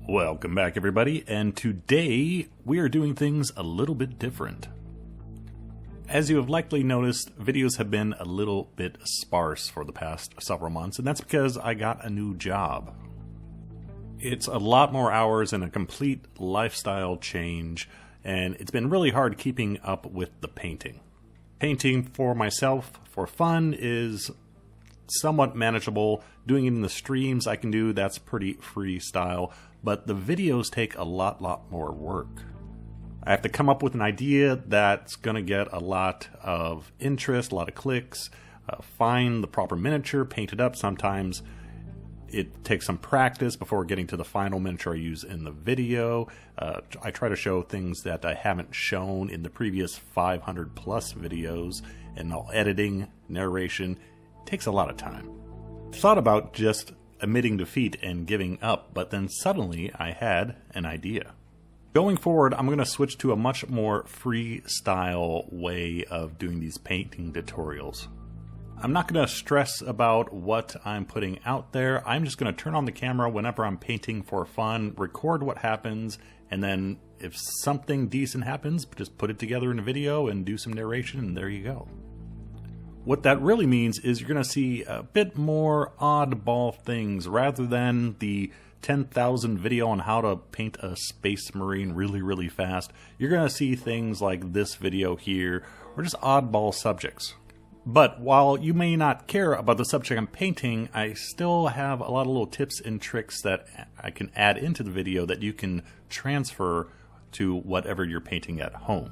Welcome back, everybody, and today we are doing things a little bit different. As you have likely noticed, videos have been a little bit sparse for the past several months, and that's because I got a new job. It's a lot more hours and a complete lifestyle change, and it's been really hard keeping up with the painting. Painting for myself, for fun, is somewhat manageable. Doing it in the streams I can do, that's pretty freestyle, but the videos take a lot more work. I have to come up with an idea that's going to get a lot of interest, a lot of clicks, find the proper miniature, paint it up. Sometimes it takes some practice before getting to the final miniature I use in the video. I try to show things that I haven't shown in the previous 500 plus videos, and all editing, narration, takes a lot of time. I thought about just admitting defeat and giving up, but then suddenly I had an idea. Going forward, I'm going to switch to a much more freestyle way of doing these painting tutorials. I'm not going to stress about what I'm putting out there. I'm just going to turn on the camera whenever I'm painting for fun, record what happens, and then if something decent happens, just put it together in a video and do some narration, and there you go. What that really means is you're going to see a bit more oddball things rather than the 10,000 video on how to paint a space marine really fast. You're going to see things like this video here, or just oddball subjects. But while you may not care about the subject I'm painting, I still have a lot of little tips and tricks that I can add into the video that you can transfer to whatever you're painting at home.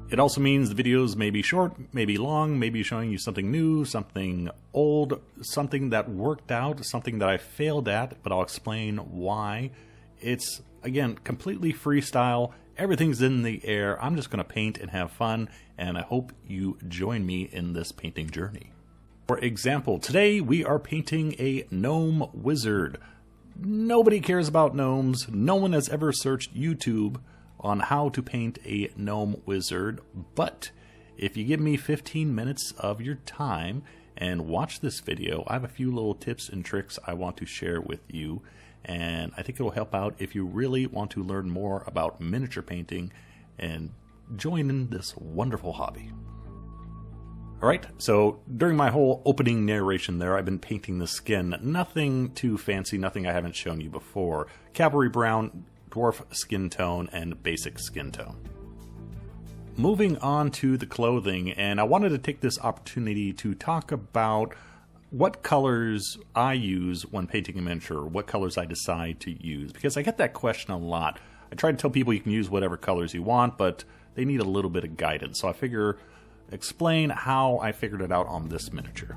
It also means the videos may be short, may be long, maybe showing you something new, something old, something that worked out, something that I failed at, but I'll explain why. It's, again, completely freestyle. Everything's in the air. I'm just going to paint and have fun, and I hope you join me in this painting journey. For example, today we are painting a gnome wizard. Nobody cares about gnomes. No one has ever searched YouTube on how to paint a gnome wizard, but if you give me 15 minutes of your time and watch this video, I have a few little tips and tricks I want to share with you, and I think it will help out if you really want to learn more about miniature painting and join in this wonderful hobby. Alright, so during my whole opening narration there, I've been painting the skin. Nothing too fancy, nothing I haven't shown you before. Cavalry brown, dwarf skin tone, and basic skin tone. Moving on to the clothing, and I wanted to take this opportunity to talk about what colors I use when painting a miniature, what colors I decide to use, because I get that question a lot. I try to tell people you can use whatever colors you want, but they need a little bit of guidance, so I figure explain how I figured it out on this miniature.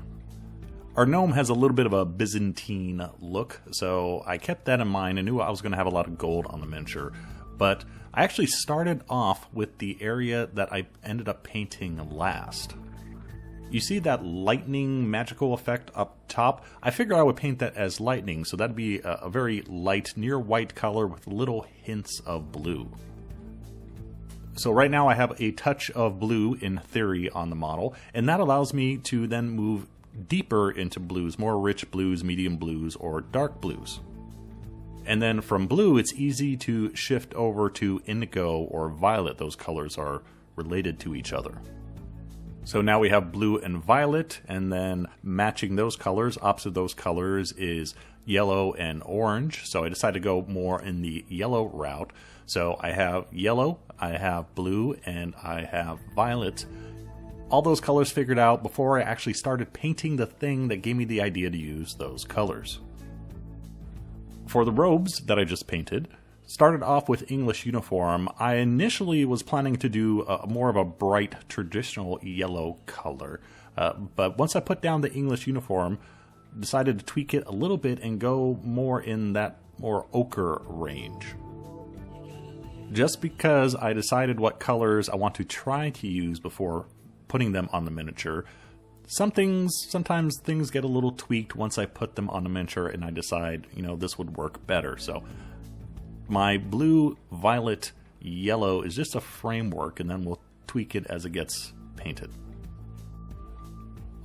Our gnome has a little bit of a Byzantine look, so I kept that in mind. I knew I was going to have a lot of gold on the miniature, but I actually started off with the area that I ended up painting last. You see that lightning magical effect up top? I figured I would paint that as lightning, so that'd be a very light, near white color with little hints of blue. So right now I have a touch of blue in theory on the model, and that allows me to then move deeper into blues, more rich blues, medium blues, or dark blues. And then from blue, it's easy to shift over to indigo or violet. Those colors are related to each other. So now we have blue and violet, and then matching those colors, opposite those colors is yellow and orange. So I decided to go more in the yellow route. So I have yellow, I have blue, and I have violet. All those colors figured out before I actually started painting the thing that gave me the idea to use those colors. For the robes that I just painted, started off with English uniform. I initially was planning to do more of a bright traditional yellow color, but once I put down the English uniform, decided to tweak it a little bit and go more in that more ochre range. Just because I decided what colors I want to try to use before putting them on the miniature, sometimes things get a little tweaked once I put them on the miniature and I decide, this would work better. So my blue, violet, yellow is just a framework, and then we'll tweak it as it gets painted.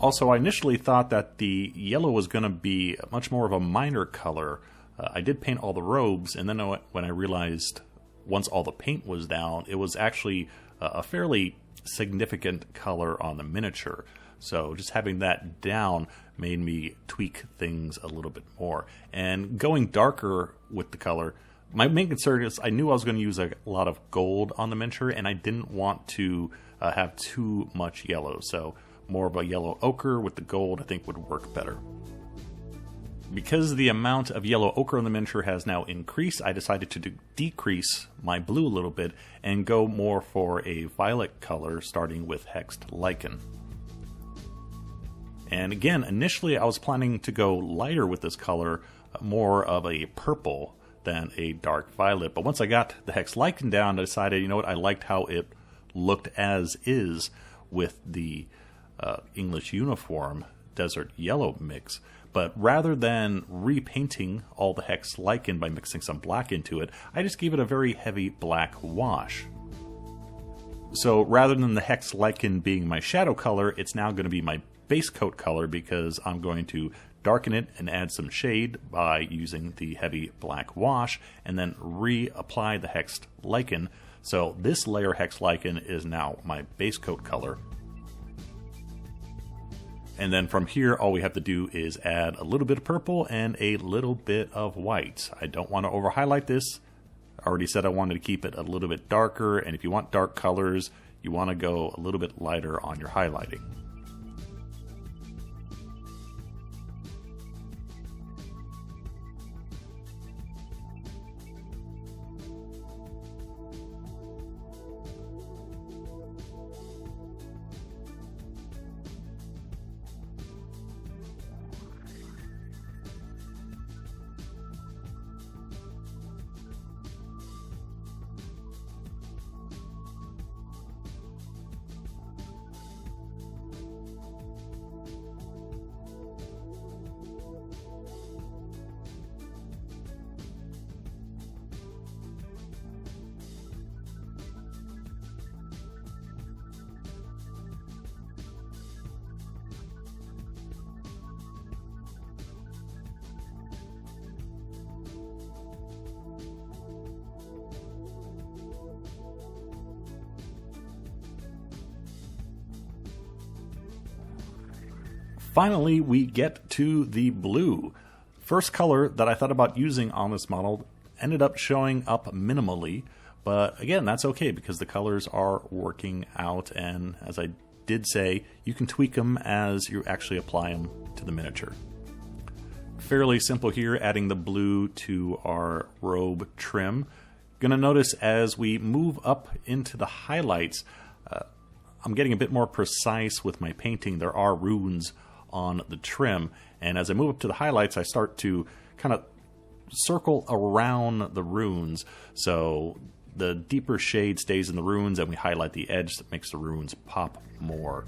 Also, I initially thought that the yellow was going to be much more of a minor color. I did paint all the robes, and then when I realized once all the paint was down, it was actually a fairly significant color on the miniature. So just having that down made me tweak things a little bit more. And going darker with the color, my main concern is I knew I was going to use a lot of gold on the miniature, and I didn't want to have too much yellow. So more of a yellow ochre with the gold I think would work better. Because the amount of yellow ochre on the miniature has now increased, I decided to decrease my blue a little bit and go more for a violet color, starting with hexed lichen. And again, initially I was planning to go lighter with this color, more of a purple than a dark violet. But once I got the hexed lichen down, I decided, you know what, I liked how it looked as is with the English uniform desert yellow mix. But rather than repainting all the hexed lichen by mixing some black into it, I just gave it a very heavy black wash. So rather than the hexed lichen being my shadow color, it's now going to be my base coat color, because I'm going to darken it and add some shade by using the heavy black wash, and then reapply the hexed lichen. So this layer hexed lichen is now my base coat color. And then from here, all we have to do is add a little bit of purple and a little bit of white. I don't want to over highlight this. I already said I wanted to keep it a little bit darker, and if you want dark colors, you want to go a little bit lighter on your highlighting. Finally, we get to the blue. First color that I thought about using on this model ended up showing up minimally, but again, that's okay because the colors are working out, and as I did say, you can tweak them as you actually apply them to the miniature. Fairly simple here, adding the blue to our robe trim. Gonna notice as we move up into the highlights, I'm getting a bit more precise with my painting. There are runes on the trim, and as I move up to the highlights, I start to kind of circle around the runes, so the deeper shade stays in the runes and we highlight the edge that makes the runes pop more.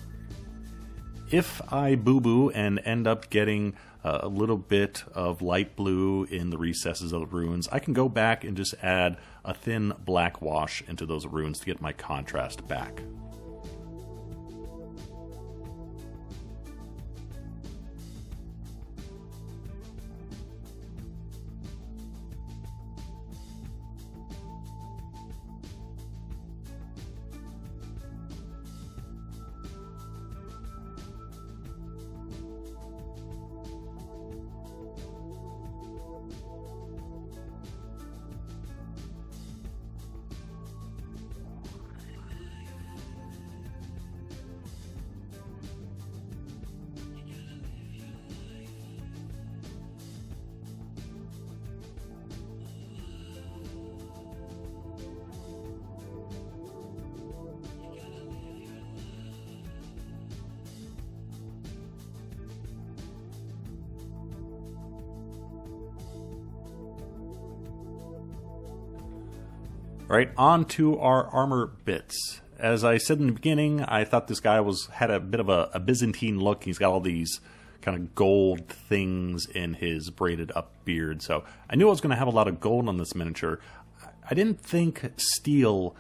If I boo-boo and end up getting a little bit of light blue in the recesses of the runes, I can go back and just add a thin black wash into those runes to get my contrast back. Right, on to our armor bits. As I said in the beginning, I thought this guy had a bit of a Byzantine look. He's got all these kind of gold things in his braided up beard, so I knew I was going to have a lot of gold on this miniature. I didn't think steel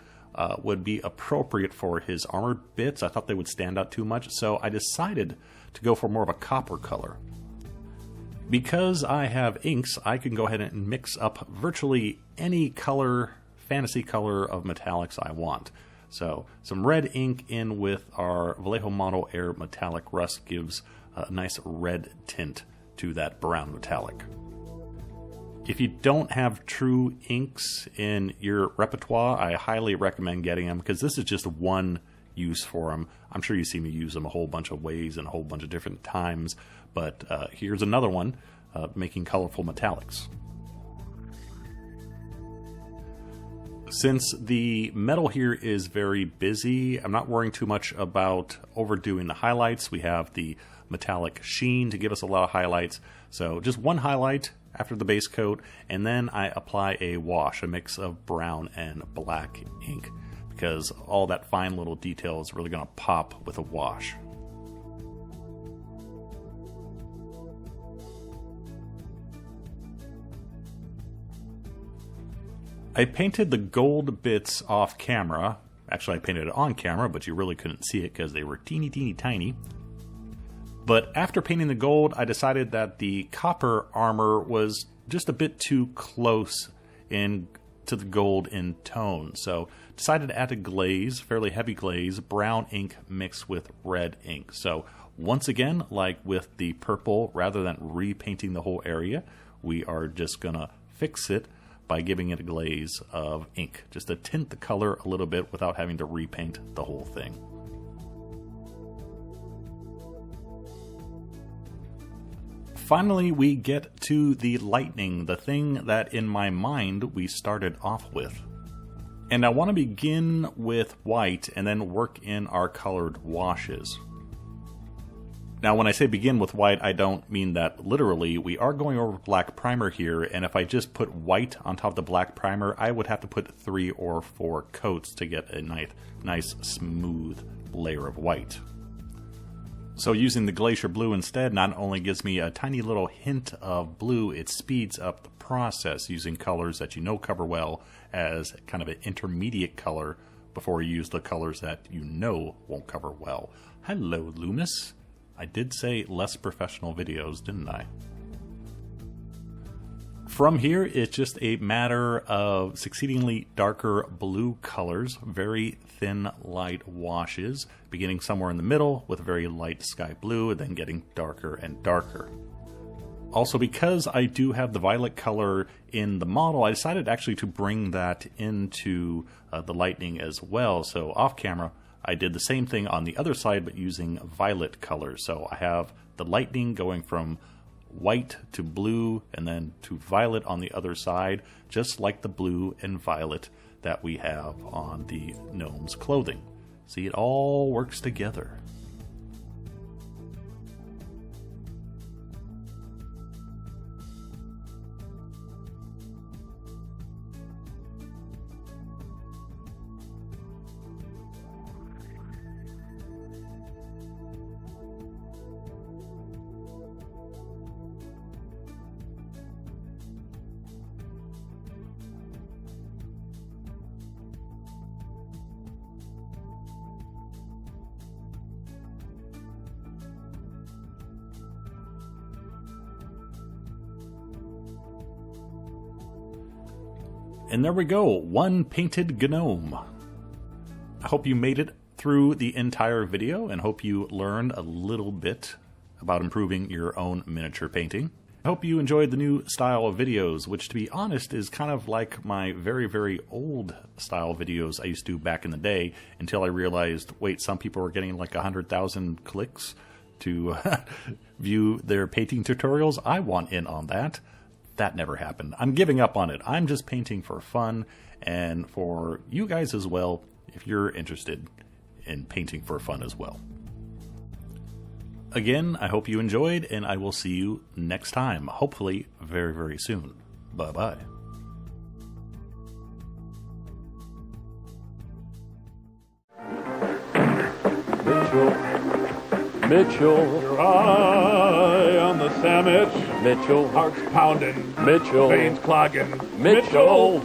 would be appropriate for his armor bits. I thought they would stand out too much, so I decided to go for more of a copper color. Because I have inks, I can go ahead and mix up virtually any color, fantasy color of metallics I want. So some red ink in with our Vallejo Model Air metallic rust gives a nice red tint to that brown metallic. If you don't have true inks in your repertoire, I highly recommend getting them, because this is just one use for them. I'm sure you see me use them a whole bunch of ways and a whole bunch of different times, but here's another one, making colorful metallics. Since the metal here is very busy, I'm not worrying too much about overdoing the highlights. We have the metallic sheen to give us a lot of highlights. So just one highlight after the base coat, and then I apply a wash, a mix of brown and black ink, because all that fine little detail is really going to pop with a wash. I painted the gold bits off camera. Actually, I painted it on camera, but you really couldn't see it because they were teeny tiny. But after painting the gold, I decided that the copper armor was just a bit too close to the gold in tone. So decided to add a glaze, fairly heavy glaze, brown ink mixed with red ink. So once again, like with the purple, rather than repainting the whole area, we are just gonna fix it by giving it a glaze of ink, just to tint the color a little bit without having to repaint the whole thing. Finally, we get to the lightning, the thing that in my mind we started off with. And I want to begin with white and then work in our colored washes. Now, when I say begin with white, I don't mean that literally. We are going over black primer here, and if I just put white on top of the black primer, I would have to put 3 or 4 coats to get a nice smooth layer of white. So using the Glacier Blue instead not only gives me a tiny little hint of blue, it speeds up the process using colors that you know cover well as kind of an intermediate color before you use the colors that you know won't cover well. Hello, Loomis. I did say less professional videos, didn't I? From here, it's just a matter of succeedingly darker blue colors, very thin light washes, beginning somewhere in the middle with a very light sky blue, and then getting darker and darker. Also, because I do have the violet color in the model, I decided actually to bring that into the lightning as well. So off camera, I did the same thing on the other side, but using violet colors. So I have the lightning going from white to blue and then to violet on the other side, just like the blue and violet that we have on the gnome's clothing. See, it all works together. And there we go, one painted gnome. I hope you made it through the entire video and hope you learned a little bit about improving your own miniature painting. I hope you enjoyed the new style of videos, which to be honest is kind of like my very old style videos I used to do back in the day, until I realized, wait, some people are getting like 100,000 clicks to view their painting tutorials. I want in on that. That never happened. I'm giving up on it. I'm just painting for fun and for you guys as well, if you're interested in painting for fun as well. Again, I hope you enjoyed, and I will see you next time, hopefully very soon. Bye-bye. Mitchell, your eye on the sandwich. Mitchell, heart's pounding. Mitchell, veins clogging. Mitchell.